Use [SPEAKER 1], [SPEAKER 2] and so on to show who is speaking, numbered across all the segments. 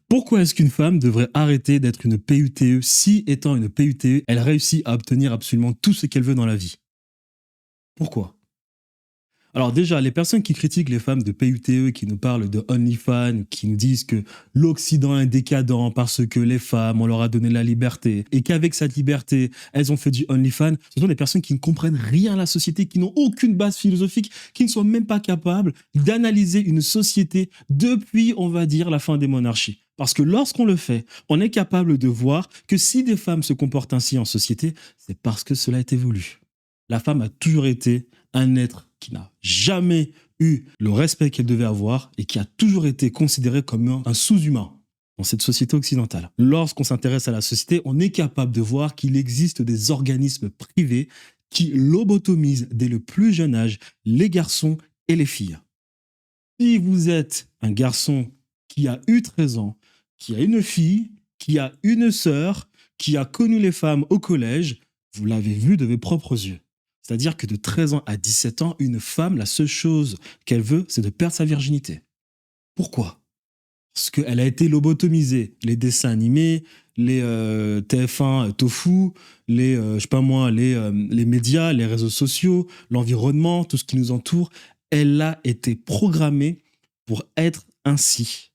[SPEAKER 1] Pourquoi est-ce qu'une femme devrait arrêter d'être une PUTE si, étant une PUTE, elle réussit à obtenir absolument tout ce qu'elle veut dans la vie? Pourquoi? Alors déjà, les personnes qui critiquent les femmes de PUTE, qui nous parlent de OnlyFans, qui nous disent que l'Occident est décadent parce que les femmes, on leur a donné la liberté et qu'avec cette liberté, elles ont fait du OnlyFans, ce sont des personnes qui ne comprennent rien à la société, qui n'ont aucune base philosophique, qui ne sont même pas capables d'analyser une société depuis, on va dire, la fin des monarchies. Parce que lorsqu'on le fait, on est capable de voir que si des femmes se comportent ainsi en société, c'est parce que cela est voulu. La femme a toujours été un être qui n'a jamais eu le respect qu'elle devait avoir et qui a toujours été considéré comme un sous-humain dans cette société occidentale. Lorsqu'on s'intéresse à la société, on est capable de voir qu'il existe des organismes privés qui lobotomisent dès le plus jeune âge les garçons et les filles. Si vous êtes un garçon qui a eu 13 ans, qui a une fille, qui a une sœur, qui a connu les femmes au collège, vous l'avez vu de vos propres yeux. C'est-à-dire que de 13 ans à 17 ans, une femme, la seule chose qu'elle veut, c'est de perdre sa virginité. Pourquoi? Parce qu'elle a été lobotomisée. Les dessins animés, les TF1 Tofu, les, je sais pas moi, les médias, les réseaux sociaux, l'environnement, tout ce qui nous entoure, elle a été programmée pour être ainsi,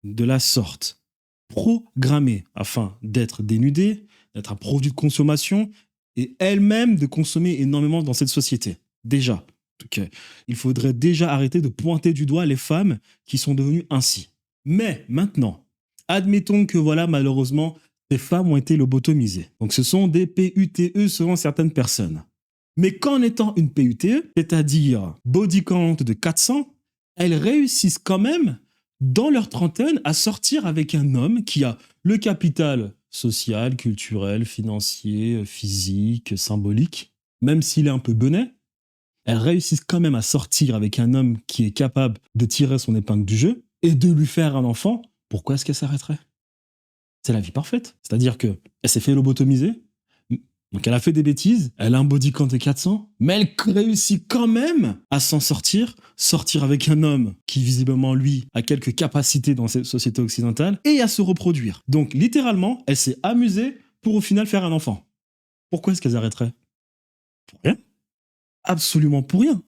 [SPEAKER 1] de la sorte. Programmée afin d'être dénudée, d'être un produit de consommation, et elle-même de consommer énormément dans cette société. Déjà. Donc, il faudrait déjà arrêter de pointer du doigt les femmes qui sont devenues ainsi. Mais maintenant, admettons que voilà, malheureusement, ces femmes ont été lobotomisées. Donc ce sont des PUTE selon certaines personnes. Mais qu'en étant une PUTE, c'est-à-dire body count de 400, elles réussissent quand même, dans leur trentaine, à sortir avec un homme qui a le capital social, culturel, financier, physique, symbolique, même s'il est un peu benet, elles réussissent quand même à sortir avec un homme qui est capable de tirer son épingle du jeu et de lui faire un enfant. Pourquoi est-ce qu'elle s'arrêterait? C'est la vie parfaite. C'est-à-dire qu'elle s'est fait lobotomiser, donc elle a fait des bêtises, elle a un body count de 400, mais elle réussit quand même à s'en sortir, sortir avec un homme qui visiblement, lui, a quelques capacités dans cette société occidentale, et à se reproduire. Donc littéralement, elle s'est amusée pour au final faire un enfant. Pourquoi est-ce qu'elles arrêteraient? Pour rien. Absolument pour rien.